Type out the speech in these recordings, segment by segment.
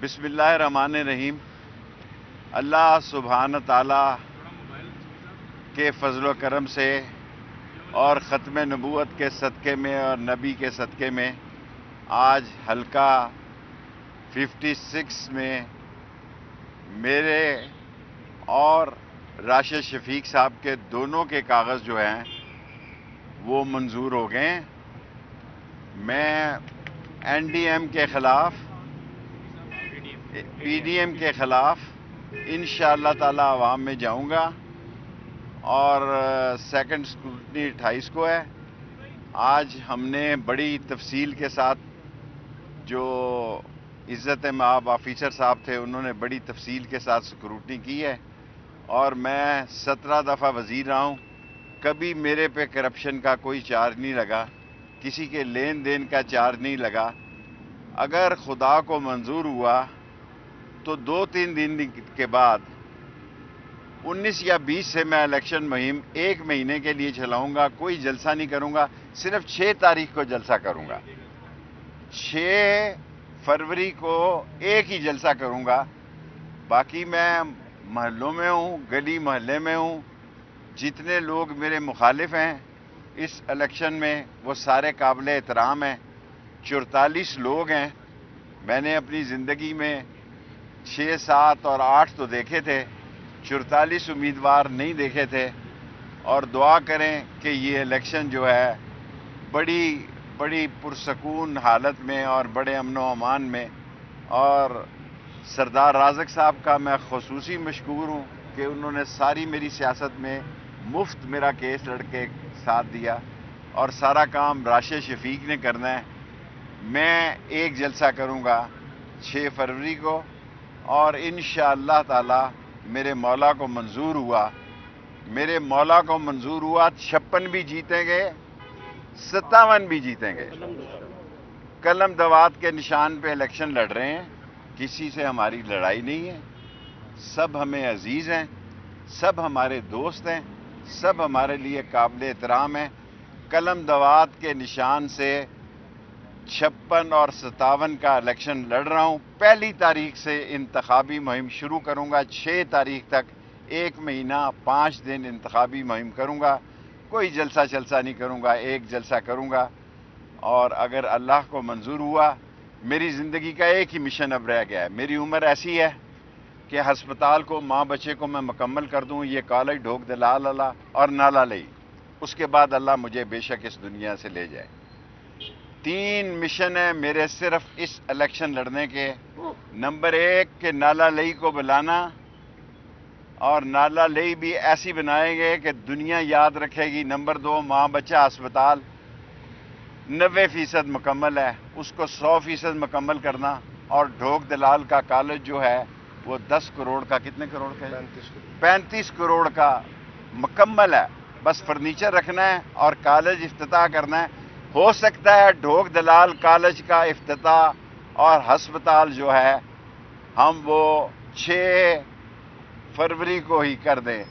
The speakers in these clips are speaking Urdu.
بسم اللہ الرحمن الرحیم۔ اللہ سبحانہ تعالیٰ کے فضل و کرم سے اور ختم نبوت کے صدقے میں اور نبی کے صدقے میں آج حلقہ 56 میں میرے اور راشد شفیق صاحب کے دونوں کے کاغذ جو ہیں وہ منظور ہو گئے ہیں۔ میں این ڈی ایم کے خلاف، پی ڈی ایم کے خلاف انشاءاللہ تعالی عوام میں جاؤں گا اور سیکنڈ اسکروٹنی 28 کو ہے۔ آج ہم نے بڑی تفصیل کے ساتھ، جو عزت مآب آفیسر صاحب تھے انہوں نے بڑی تفصیل کے ساتھ اسکروٹنی کی ہے، اور میں 17 دفعہ وزیر رہا ہوں، کبھی میرے پہ کرپشن کا کوئی چارج نہیں لگا، کسی کے لین دین کا چارج نہیں لگا۔ اگر خدا کو منظور ہوا تو 2-3 دن کے بعد 19 یا 20 سے میں الیکشن مہم 1 مہینے کے لیے چلاؤں گا۔ کوئی جلسہ نہیں کروں گا، صرف 6 تاریخ کو جلسہ کروں گا۔ 6 فروری کو ایک ہی جلسہ کروں گا، باقی میں محلوں میں ہوں، گلی محلے میں ہوں۔ جتنے لوگ میرے مخالف ہیں اس الیکشن میں وہ سارے قابل احترام ہیں۔ 44 لوگ ہیں، میں نے اپنی زندگی میں 6، 7 اور 8 تو دیکھے تھے، 44 امیدوار نہیں دیکھے تھے۔ اور دعا کریں کہ یہ الیکشن جو ہے بڑی پرسکون حالت میں اور بڑے امن و امان میں، اور سردار رازق صاحب کا میں خصوصی مشکور ہوں کہ انہوں نے ساری میری سیاست میں مفت میرا کیس لڑ کے ساتھ دیا، اور سارا کام راشد شفیق نے کرنا ہے۔ میں ایک جلسہ کروں گا 6 فروری کو، اور انشاءاللہ تعالی میرے مولا کو منظور ہوا 56 بھی جیتیں گے، 57 بھی جیتیں گے۔ قلم دوات کے نشان پہ الیکشن لڑ رہے ہیں، کسی سے ہماری لڑائی نہیں ہے، سب ہمیں عزیز ہیں، سب ہمارے دوست ہیں، سب ہمارے لیے قابل احترام ہیں۔ قلم دوات کے نشان سے 56 اور 57 کا الیکشن لڑ رہا ہوں۔ 1 تاریخ سے انتخابی مہم شروع کروں گا، 6 تاریخ تک 1 مہینہ 5 دن انتخابی مہم کروں گا۔ کوئی جلسہ نہیں کروں گا، ایک جلسہ کروں گا۔ اور اگر اللہ کو منظور ہوا، میری زندگی کا ایک ہی مشن اب رہ گیا ہے۔ میری عمر ایسی ہے کہ ہسپتال کو، ماں بچے کو میں مکمل کر دوں، یہ کالج ڈھوک دلال اللہ اور نالا لئی، اس کے بعد اللہ مجھے بے شک اس دنیا سے لے جائے۔ 3 مشن ہیں میرے صرف اس الیکشن لڑنے کے۔ نمبر 1 کہ نالا لئی کو بلانا، اور نالا لئی بھی ایسی بنائیں گے کہ دنیا یاد رکھے گی۔ نمبر 2 ماں بچہ اسپتال 90% مکمل ہے، اس کو 100% مکمل کرنا۔ اور ڈھوک دلال کا کالج جو ہے وہ 10 کروڑ کا، کتنے کروڑ کا ہے؟ 35 کروڑ کا مکمل ہے، بس فرنیچر رکھنا ہے اور کالج افتتاح کرنا ہے۔ ہو سکتا ہے ڈھوک دلال کالج کا افتتاح اور ہسپتال جو ہے ہم وہ 6 فروری کو ہی کر دیں۔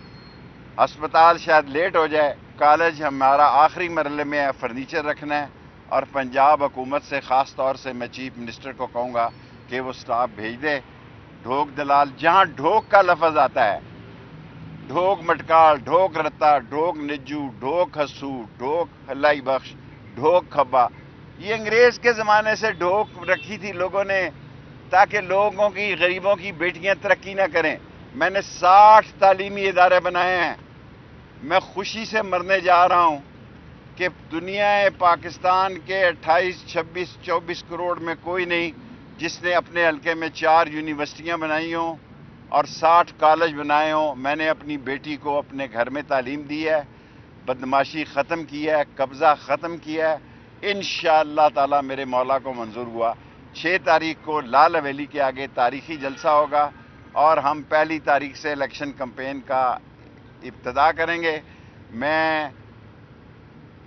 ہسپتال شاید لیٹ ہو جائے، کالج ہمارا آخری مرحلے میں ہے، فرنیچر رکھنا ہے۔ اور پنجاب حکومت سے خاص طور سے میں چیف منسٹر کو کہوں گا کہ وہ سٹاف بھیج دے۔ ڈھوک دلال جہاں ڈھوک کا لفظ آتا ہے، ڈھوک مٹکال، ڈھوک رتا، ڈھوک نجو، ڈھوک ہسو، ڈھوک ہلائی بخش، ڈھوک کھبا، یہ انگریز کے زمانے سے ڈھوک رکھی تھی لوگوں نے تاکہ لوگوں کی، غریبوں کی بیٹیاں ترقی نہ کریں۔ میں نے 60 تعلیمی ادارے بنائے ہیں۔ میں خوشی سے مرنے جا رہا ہوں کہ دنیا پاکستان کے 28، 26، 24 کروڑ میں کوئی نہیں جس نے اپنے حلقے میں 4 یونیورسٹیاں بنائی ہوں اور 60 کالج بنائے ہوں۔ میں نے اپنی بیٹی کو اپنے گھر میں تعلیم دی ہے، بدماشی ختم کی ہے، قبضہ ختم کیا ہے۔ انشاءاللہ تعالی میرے مولا کو منظور ہوا 6 تاریخ کو لال حویلی کے آگے تاریخی جلسہ ہوگا، اور ہم 1 تاریخ سے الیکشن کمپین کا ابتدا کریں گے۔ میں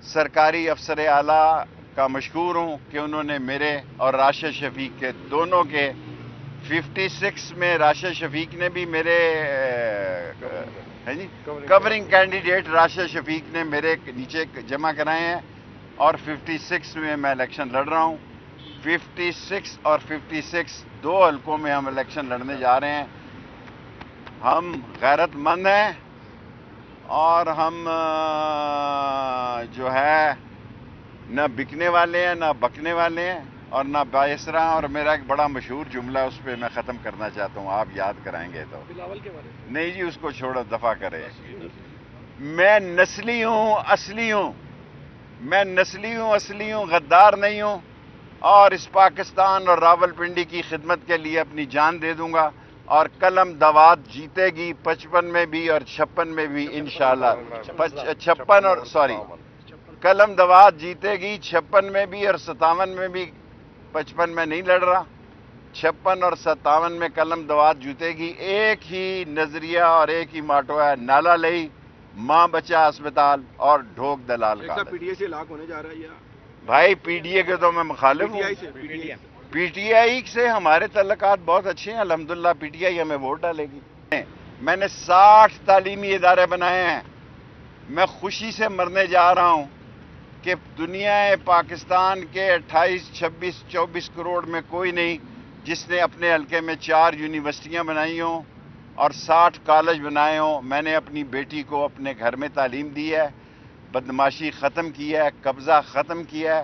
سرکاری افسر اعلیٰ کا مشکور ہوں کہ انہوں نے میرے اور راشد شفیق کے دونوں کے 56 میں راشد شفیق نے بھی میرے کورنگ کینڈیڈیٹ راشد شفیق نے میرے نیچے جمع کرائے ہیں، اور 56 میں الیکشن لڑ رہا ہوں۔ 56 اور 56 2 حلقوں میں ہم الیکشن لڑنے جا رہے ہیں. ہم غیرت مند ہیں اور ہم جو ہے نہ بکنے والے ہیں نہ بکنے والے ہیں اور نہ باعثرا. اور میرا ایک بڑا مشہور جملہ اس پہ میں ختم کرنا چاہتا ہوں, آپ یاد کرائیں گے تو. بلاول کے بارے میں نہیں جی, اس کو چھوڑو, دفع کرے. میں نسلی ہوں, اصلی ہوں. میں نسلی ہوں, اصلی ہوں, غدار نہیں ہوں, اور اس پاکستان اور راول پنڈی کی خدمت کے لیے اپنی جان دے دوں گا. اور قلم دوات جیتے گی 55 میں بھی اور 56 میں بھی انشاءاللہ. 56 اور قلم دوات جیتے گی 56 میں بھی اور 57 میں بھی. 55 میں نہیں لڑ رہا, 56 اور 57 میں قلم دوات جیتے گی. ایک ہی نظریہ اور ایک ہی ماٹو ہے, نالا لئی, ماں بچہ اسپتال اور ڈھوک دلال کا. پی ٹی آئی سے لاکھ ہونے جا رہا ہے. بھائی پی ٹی اے کے تو میں مخالف ہوں. پی ٹی آئی سے ہمارے تعلقات بہت اچھے ہیں الحمدللہ. پی ٹی آئی ہمیں ووٹ ڈالے گی. میں نے 60 تعلیمی ادارے بنائے ہیں. میں خوشی سے مرنے جا رہا ہوں کہ دنیا پاکستان کے 28, 26, 24 کروڑ میں کوئی نہیں جس نے اپنے حلقے میں 4 یونیورسٹیاں بنائی ہوں اور 60 کالج بنائے ہوں. میں نے اپنی بیٹی کو اپنے گھر میں تعلیم دی ہے, بدماشی ختم کی ہے, قبضہ ختم کیا ہے.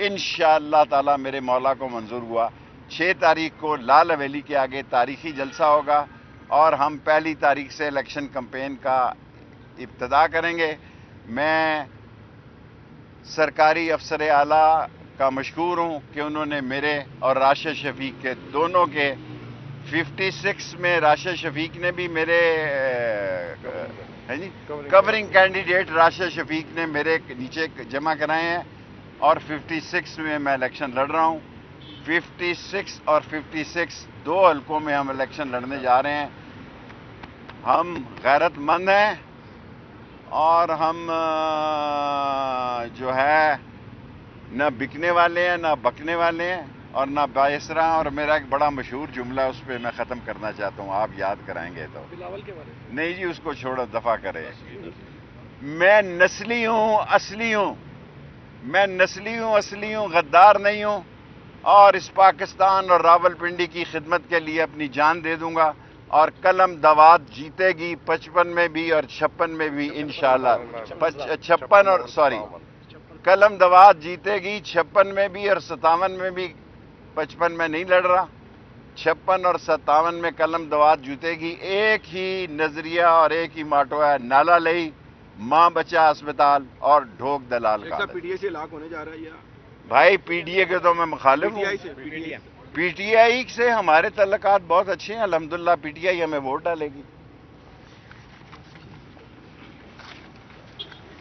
انشاءاللہ تعالی میرے مولا کو منظور ہوا 6 تاریخ کو لال حویلی کے آگے تاریخی جلسہ ہوگا اور ہم 1 تاریخ سے الیکشن کمپین کا ابتدا کریں گے. میں سرکاری افسر اعلیٰ کا مشکور ہوں کہ انہوں نے میرے اور راشد شفیق کے دونوں کے 56 میں راشد شفیق نے بھی میرے کورنگ کینڈیڈیٹ راشد شفیق نے میرے نیچے جمع کرائے ہیں اور 56 میں الیکشن لڑ رہا ہوں. 56 اور 56 2 حلقوں میں ہم الیکشن لڑنے جا رہے ہیں. ہم غیرت مند ہیں اور ہم جو ہے نہ بکنے والے ہیں نہ بکنے والے ہیں اور نہ باعثرا. اور میرا ایک بڑا مشہور جملہ اس پہ میں ختم کرنا چاہتا ہوں, آپ یاد کرائیں گے تو. بلاول کے بارے میں نہیں جی, اس کو چھوڑو, دفع کرے. میں نسلی ہوں, اصلی ہوں. میں نسلی ہوں, اصلی ہوں, غدار نہیں ہوں, اور اس پاکستان اور راول پنڈی کی خدمت کے لیے اپنی جان دے دوں گا. اور قلم دوات جیتے گی 55 میں بھی اور 56 میں بھی انشاءاللہ. 56 اور قلم دوات جیتے گی 56 میں بھی اور 57 میں بھی. 55 میں نہیں لڑ رہا, 56 اور 57 میں قلم دوات جیتے گی. ایک ہی نظریہ اور ایک ہی ماٹو ہے, نالا لئی, ماں بچہ اسپتال اور ڈھوک دلال کا. پی ٹی آئی سے لاکھ ہونے جا رہا ہے. بھائی پی ٹی اے کے تو میں مخالف ہوں. پی ٹی آئی سے ہمارے تعلقات بہت اچھے ہیں الحمدللہ. پی ٹی آئی ہمیں ووٹ ڈالے گی.